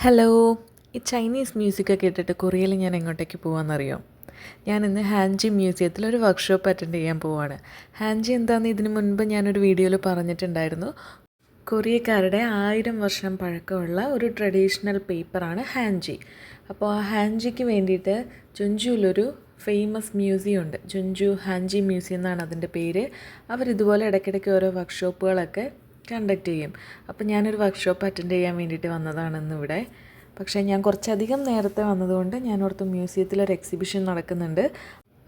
Hello. ഈ Chinese മ്യൂസിക്കൊക്കെ കേട്ടിട്ട് കൊറിയയിൽ ഞാൻ എങ്ങോട്ടേക്ക് പോകാമെന്നറിയോ? ഞാനിന്ന് ഹാൻജി മ്യൂസിയത്തിൽ ഒരു വർക്ക്ഷോപ്പ് അറ്റൻഡ് ചെയ്യാൻ പോവാണ്. ഹാൻജി എന്താണെന്ന് ഇതിനു മുൻപ് ഞാനൊരു വീഡിയോയിൽ പറഞ്ഞിട്ടുണ്ടായിരുന്നു. കൊറിയക്കാരുടെ 1000 വർഷം പഴക്കമുള്ള ഒരു ട്രഡീഷണൽ പേപ്പറാണ് ഹാൻജി. അപ്പോൾ ആ ഹാൻജിക്ക് വേണ്ടിയിട്ട് ജുൻജുവിലൊരു ഫേമസ് മ്യൂസിയം ഉണ്ട്. ജുൻജു ഹാൻജി മ്യൂസിയം എന്നാണ് അതിൻ്റെ പേര്. അവരിതുപോലെ ഇടയ്ക്കിടയ്ക്ക് ഓരോ വർക്ക്ഷോപ്പുകളൊക്കെ കണ്ടക്ട് ചെയ്യും. അപ്പോൾ ഞാനൊരു വർക്ക്ഷോപ്പ് അറ്റൻഡ് ചെയ്യാൻ വേണ്ടിയിട്ട് വന്നതാണ് ഇന്നിവിടെ. പക്ഷേ ഞാൻ കുറച്ചധികം നേരത്തെ വന്നതുകൊണ്ട് ഞാനോർത്ത് മ്യൂസിയത്തിലൊരു എക്സിബിഷൻ നടക്കുന്നുണ്ട്,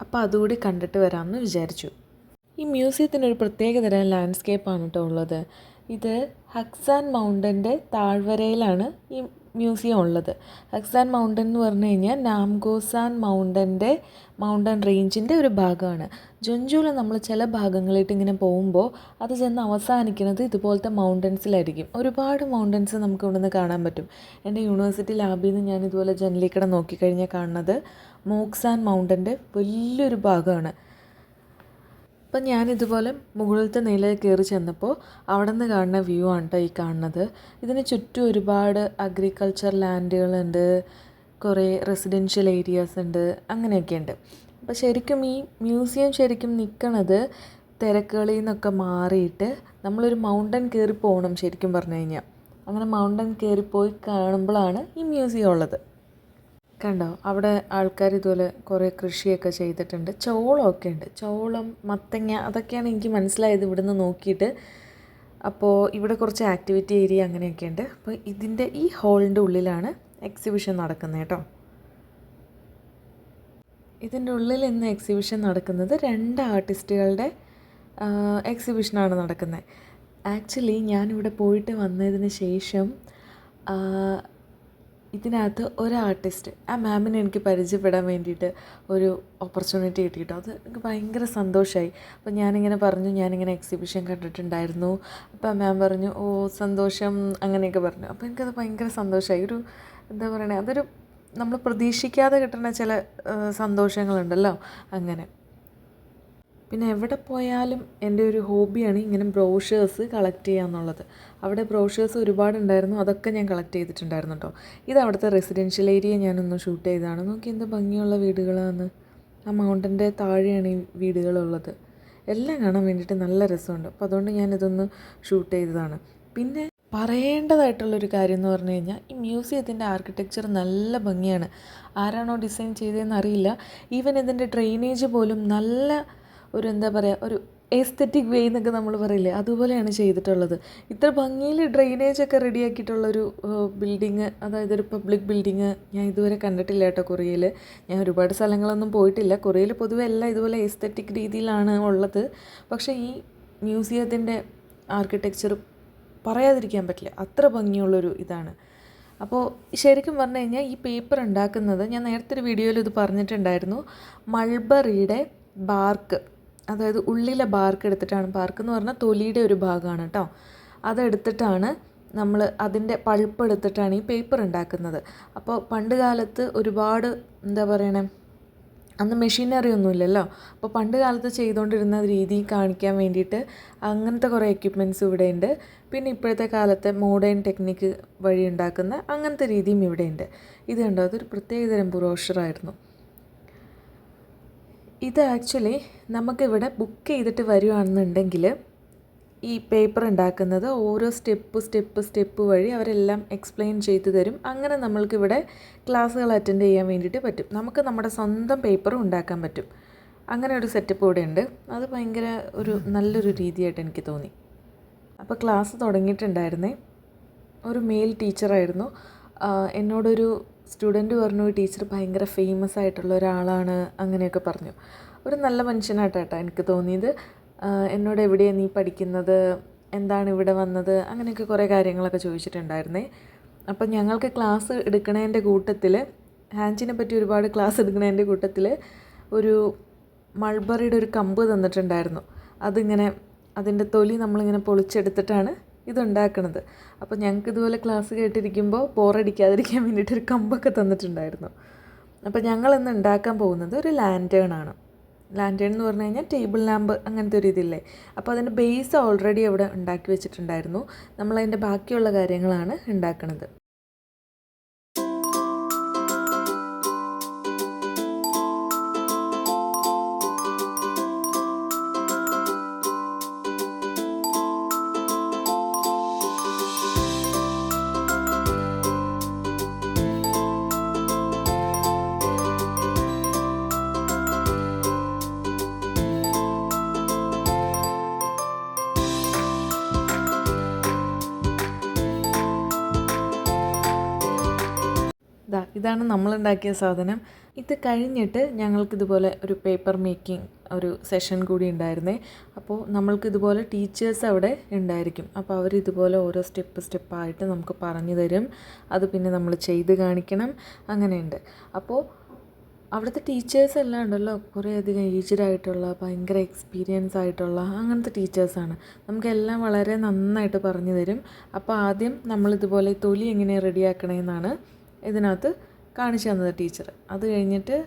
അപ്പോൾ അതുകൂടി കണ്ടിട്ട് വരാമെന്ന് വിചാരിച്ചു. ഈ മ്യൂസിയത്തിനൊരു പ്രത്യേകതരം ലാൻഡ്സ്കേപ്പാണ് കേട്ടോ ഉള്ളത്. ഇത് ഹക്സാൻ മൗണ്ടൻ്റെ താഴ്വരയിലാണ് ഈ മ്യൂസിയം ഉള്ളത്. ഹക്സാൻ മൗണ്ടൻ എന്ന് പറഞ്ഞു കഴിഞ്ഞാൽ നാംഗോസാൻ മൗണ്ടൻ റേഞ്ചിൻ്റെ ഒരു ഭാഗമാണ്. ജുൻജുവിൽ നമ്മൾ ചില ഭാഗങ്ങളിട്ട് ഇങ്ങനെ പോകുമ്പോൾ അത് ചെന്ന് അവസാനിക്കുന്നത് ഇതുപോലത്തെ മൗണ്ടൻസിലായിരിക്കും. ഒരുപാട് മൗണ്ടൻസ് നമുക്ക് ഇവിടുന്ന് കാണാൻ പറ്റും. എൻ്റെ യൂണിവേഴ്സിറ്റി ലാബിൽ നിന്ന് ഞാൻ ഇതുപോലെ ജനലിക്കടെ നോക്കിക്കഴിഞ്ഞാൽ കാണുന്നത് മോക്സാൻ മൗണ്ടൻ്റെ വലിയൊരു ഭാഗമാണ്. അപ്പം ഞാനിതുപോലെ മുകളിലത്തെ നിലയിൽ കയറി ചെന്നപ്പോൾ അവിടെ നിന്ന് കാണുന്ന വ്യൂ ആണ് കേട്ടോ ഈ കാണുന്നത്. ഇതിന് ചുറ്റും ഒരുപാട് അഗ്രികൾച്ചർ ലാൻഡുകളുണ്ട്, കുറേ റെസിഡൻഷ്യൽ ഏരിയാസ് ഉണ്ട്, അങ്ങനെയൊക്കെ ഉണ്ട്. അപ്പോൾ ശരിക്കും ഈ മ്യൂസിയം ശരിക്കും നിൽക്കണത് തിരക്കുകളിൽ നിന്നൊക്കെ മാറിയിട്ട് നമ്മളൊരു മൗണ്ടൻ കയറി പോകണം ശരിക്കും പറഞ്ഞു കഴിഞ്ഞാൽ. അങ്ങനെ മൗണ്ടൻ കയറിപ്പോയി കാണുമ്പോഴാണ് ഈ മ്യൂസിയം ഉള്ളത്. കണ്ടോ, അവിടെ ആൾക്കാർ ഇതുപോലെ കുറേ കൃഷിയൊക്കെ ചെയ്തിട്ടുണ്ട്. ചോളമൊക്കെ ഉണ്ട്, ചോളം, മത്തങ്ങ, അതൊക്കെയാണ് എനിക്ക് മനസ്സിലായത് ഇവിടുന്ന് നോക്കിയിട്ട്. അപ്പോൾ ഇവിടെ കുറച്ച് ആക്ടിവിറ്റി ഏരിയ അങ്ങനെയൊക്കെ ഉണ്ട്. അപ്പോൾ ഇതിൻ്റെ ഈ ഹാളിൻ്റെ ഉള്ളിലാണ് എക്സിബിഷൻ നടക്കുന്നത് കേട്ടോ. ഇതിൻ്റെ ഉള്ളിൽ ഇന്ന് എക്സിബിഷൻ നടക്കുന്നത് 2 ആർട്ടിസ്റ്റുകളുടെ എക്സിബിഷനാണ് നടക്കുന്നത്. ആക്ച്വലി ഞാനിവിടെ പോയിട്ട് വന്നതിന് ശേഷം ഇതിനകത്ത് ഒരു ആർട്ടിസ്റ്റ്, ആ മാമിനെ എനിക്ക് പരിചയപ്പെടാൻ വേണ്ടിയിട്ട് ഒരു ഓപ്പർച്യൂണിറ്റി കിട്ടിയിട്ടോ. അത് എനിക്ക് ഭയങ്കര സന്തോഷമായി. അപ്പോൾ ഞാനിങ്ങനെ പറഞ്ഞു, ഞാനിങ്ങനെ എക്സിബിഷൻ കണ്ടിട്ടുണ്ടായിരുന്നു. അപ്പോൾ ആ മാം പറഞ്ഞു, ഓ സന്തോഷം, അങ്ങനെയൊക്കെ പറഞ്ഞു. അപ്പോൾ എനിക്കത് ഭയങ്കര സന്തോഷമായി. ഒരു എന്താ പറയണേ, അതൊരു നമ്മൾ പ്രതീക്ഷിക്കാതെ കിട്ടുന്ന ചില സന്തോഷങ്ങളുണ്ടല്ലോ, അങ്ങനെ. പിന്നെ എവിടെ പോയാലും എൻ്റെ ഒരു ഹോബിയാണ് ഇങ്ങനെ ബ്രോഷേഴ്സ് കളക്ട് ചെയ്യുക എന്നുള്ളത്. അവിടെ ബ്രോഷേഴ്സ് ഒരുപാടുണ്ടായിരുന്നു, അതൊക്കെ ഞാൻ കളക്ട് ചെയ്തിട്ടുണ്ടായിരുന്നു കേട്ടോ. ഇത് അവിടുത്തെ റെസിഡൻഷ്യൽ ഏരിയ ഞാനൊന്ന് ഷൂട്ട് ചെയ്തതാണ്. നോക്കി എന്ത് ഭംഗിയുള്ള വീടുകളാണ്. ആ മൗണ്ടൻ്റെ താഴെയാണ് ഈ വീടുകളുള്ളത്. എല്ലാം കാണാൻ വേണ്ടിയിട്ട് നല്ല രസമുണ്ട്. അപ്പോൾ അതുകൊണ്ട് ഞാനിതൊന്ന് ഷൂട്ട് ചെയ്തതാണ്. പിന്നെ പറയേണ്ടതായിട്ടുള്ളൊരു കാര്യം എന്ന് പറഞ്ഞു കഴിഞ്ഞാൽ ഈ മ്യൂസിയത്തിൻ്റെ ആർക്കിടെക്ചർ നല്ല ഭംഗിയാണ്. ആരാണോ ഡിസൈൻ ചെയ്തതെന്ന് അറിയില്ല. ഈവൻ ഇതിൻ്റെ ഡ്രെയിനേജ് പോലും നല്ല ഒരു എന്താ പറയുക, ഒരു എസ്തെറ്റിക് വേ എന്നൊക്കെ നമ്മൾ പറയില്ലേ, അതുപോലെയാണ് ചെയ്തിട്ടുള്ളത്. ഇത്ര ഭംഗിയിൽ ഡ്രെയിനേജൊക്കെ റെഡിയാക്കിയിട്ടുള്ളൊരു ബിൽഡിങ്, അതായത് ഒരു പബ്ലിക് ബിൽഡിങ് ഞാൻ ഇതുവരെ കണ്ടിട്ടില്ല കേട്ടോ കൊറിയയിൽ. ഞാൻ ഒരുപാട് സ്ഥലങ്ങളൊന്നും പോയിട്ടില്ല. കൊറിയയിൽ പൊതുവെ എല്ലാം ഇതുപോലെ എസ്തെറ്റിക് രീതിയിലാണ് ഉള്ളത്. പക്ഷേ ഈ മ്യൂസിയത്തിൻ്റെ ആർക്കിടെക്ചർ പറയാതിരിക്കാൻ പറ്റില്ല, അത്ര ഭംഗിയുള്ളൊരു ഇതാണ്. അപ്പോൾ ശരിക്കും പറഞ്ഞു കഴിഞ്ഞാൽ ഈ പേപ്പർ ഉണ്ടാക്കുന്നത്, ഞാൻ നേരത്തെ ഒരു വീഡിയോയിൽ ഇത് പറഞ്ഞിട്ടുണ്ടായിരുന്നു, മൾബറിയുടെ ബാർക്ക്, അതായത് ഉള്ളിലെ ബാർക്ക് എടുത്തിട്ടാണ്, ബാർക്ക് എന്ന് പറഞ്ഞാൽ തൊലിയുടെ ഒരു ഭാഗമാണ് കേട്ടോ, അതെടുത്തിട്ടാണ് നമ്മൾ അതിൻ്റെ പൾപ്പ് എടുത്തിട്ടാണ് ഈ പേപ്പർ ഉണ്ടാക്കുന്നത്. അപ്പോൾ പണ്ട് കാലത്ത് ഒരുപാട് എന്താ പറയണേ, അന്ന് മെഷീനറി ഒന്നുമില്ലല്ലോ. അപ്പോൾ പണ്ട് കാലത്ത് ചെയ്തുകൊണ്ടിരുന്ന രീതി കാണിക്കാൻ വേണ്ടിയിട്ട് അങ്ങനത്തെ കുറേ എക്യുപ്മെൻറ്റ്സ് ഇവിടെ ഉണ്ട്. പിന്നെ ഇപ്പോഴത്തെ കാലത്തെ മോഡേൺ ടെക്നിക്ക് വഴി ഉണ്ടാക്കുന്ന അങ്ങനത്തെ രീതിയും ഇവിടെയുണ്ട്. ഇത് കണ്ടോ, അതൊരു പ്രത്യേകതരം ബ്രോഷറായിരുന്നു. ഇത് ആക്ച്വലി നമുക്കിവിടെ ബുക്ക് ചെയ്തിട്ട് വരുവാണെന്നുണ്ടെങ്കിൽ ഈ പേപ്പർ ഉണ്ടാക്കുന്നത് ഓരോ സ്റ്റെപ്പ് വഴി അവരെല്ലാം എക്സ്പ്ലെയിൻ ചെയ്തു തരും. അങ്ങനെ നമ്മൾക്കിവിടെ ക്ലാസ്സുകൾ അറ്റൻഡ് ചെയ്യാൻ വേണ്ടിയിട്ട് പറ്റും. നമുക്ക് നമ്മുടെ സ്വന്തം പേപ്പറും ഉണ്ടാക്കാൻ പറ്റും. അങ്ങനെ ഒരു സെറ്റപ്പ് ഇവിടെ ഉണ്ട്. അത് ഭയങ്കര ഒരു നല്ലൊരു രീതിയായിട്ട് എനിക്ക് തോന്നി. അപ്പോൾ ക്ലാസ് തുടങ്ങിയിട്ടുണ്ടായിരുന്നേ. ഒരു മെയിൽ ടീച്ചറായിരുന്നു. എന്നോടൊരു സ്റ്റുഡൻറ്റ് പറഞ്ഞു, ടീച്ചർ ഭയങ്കര ഫേമസ് ആയിട്ടുള്ള ഒരാളാണ്, അങ്ങനെയൊക്കെ പറഞ്ഞു. ഒരു നല്ല മനുഷ്യനായിട്ടാണ് എനിക്ക് തോന്നിയത്. എന്നോട് എവിടെയാണ് നീ പഠിക്കുന്നത്, എന്താണ് ഇവിടെ വന്നത്, അങ്ങനെയൊക്കെ കുറേ കാര്യങ്ങളൊക്കെ ചോദിച്ചിട്ടുണ്ടായിരുന്നേ. അപ്പം ഞങ്ങൾക്ക് ക്ലാസ് എടുക്കണതിൻ്റെ കൂട്ടത്തിൽ, ഹാൻജിനെ പറ്റി ഒരുപാട് ക്ലാസ് എടുക്കണതിൻ്റെ കൂട്ടത്തിൽ ഒരു മൾബറിയുടെ ഒരു കമ്പ് തന്നിട്ടുണ്ടായിരുന്നു. അതിങ്ങനെ അതിൻ്റെ തൊലി നമ്മളിങ്ങനെ പൊളിച്ചെടുത്തിട്ടാണ് ഇതുണ്ടാക്കണത്. അപ്പോൾ ഞങ്ങൾക്ക് ഇതുപോലെ ക്ലാസ് കേട്ടിരിക്കുമ്പോൾ ബോറടിക്കാതിരിക്കാൻ വേണ്ടിയിട്ടൊരു കമ്പൊക്കെ തന്നിട്ടുണ്ടായിരുന്നു. അപ്പോൾ ഞങ്ങളിന്ന് ഉണ്ടാക്കാൻ പോകുന്നത് ഒരു ലാൻറ്റേൺ ആണ്. ലാൻറ്റേൺ എന്ന് പറഞ്ഞു കഴിഞ്ഞാൽ ടേബിൾ ലാമ്പ്, അങ്ങനത്തെ ഒരു ഇതില്ലേ. അപ്പോൾ അതിൻ്റെ ബേസ് ഓൾറെഡി അവിടെ ഉണ്ടാക്കി വെച്ചിട്ടുണ്ടായിരുന്നു. നമ്മളതിൻ്റെ ബാക്കിയുള്ള കാര്യങ്ങളാണ് ഉണ്ടാക്കുന്നത്. ഇതാണ് നമ്മളുണ്ടാക്കിയ സാധനം. ഇത് കഴിഞ്ഞിട്ട് ഞങ്ങൾക്കിതുപോലെ ഒരു പേപ്പർ മേക്കിംഗ് ഒരു സെഷൻ കൂടി ഉണ്ടായിരുന്നേ. അപ്പോൾ നമ്മൾക്കിതുപോലെ ടീച്ചേഴ്സ് അവിടെ ഉണ്ടായിരിക്കും. അപ്പോൾ അവരിതുപോലെ ഓരോ സ്റ്റെപ്പായിട്ട് നമുക്ക് പറഞ്ഞു തരും. അത് പിന്നെ നമ്മൾ ചെയ്ത് കാണിക്കണം, അങ്ങനെയുണ്ട്. അപ്പോൾ അവിടുത്തെ ടീച്ചേഴ്സ് എല്ലാം ഉണ്ടല്ലോ കുറേ അധികം ഏജ്ഡ് ആയിട്ടുള്ള ഭയങ്കര എക്സ്പീരിയൻസ് ആയിട്ടുള്ള അങ്ങനത്തെ ടീച്ചേഴ്സാണ്. നമുക്കെല്ലാം വളരെ നന്നായിട്ട് പറഞ്ഞു തരും. അപ്പോൾ ആദ്യം നമ്മളിതുപോലെ തൊലി എങ്ങനെ റെഡിയാക്കണമെന്നാണ് ഇതിനകത്ത് കാണിച്ചു തന്നത് ടീച്ചർ. അത് കഴിഞ്ഞിട്ട്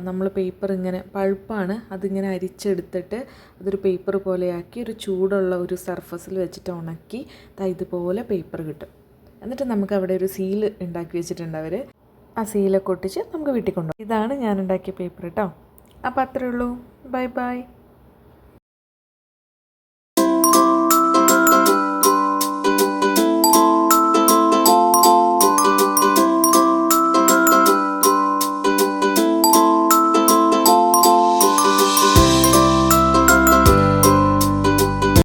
നമ്മൾ പേപ്പർ ഇങ്ങനെ പൾപ്പാണ്, അതിങ്ങനെ അരിച്ചെടുത്തിട്ട് അതൊരു പേപ്പർ പോലെയാക്കി ഒരു ചൂടുള്ള ഒരു സർഫസിൽ വെച്ചിട്ട് ഉണക്കി ഇതുപോലെ പേപ്പർ കിട്ടും. എന്നിട്ട് നമുക്ക് അവിടെ ഒരു സീല് ഉണ്ടാക്കി വെച്ചിട്ടുണ്ട് അവർ. ആ സീലൊക്കെ ഒട്ടിച്ച് നമുക്ക് വീട്ടിൽ കൊണ്ടുപോകും. ഇതാണ് ഞാൻ ഉണ്ടാക്കിയ പേപ്പർ കേട്ടോ. അപ്പോൾ അത്രയേ ഉള്ളൂ. Bye bye.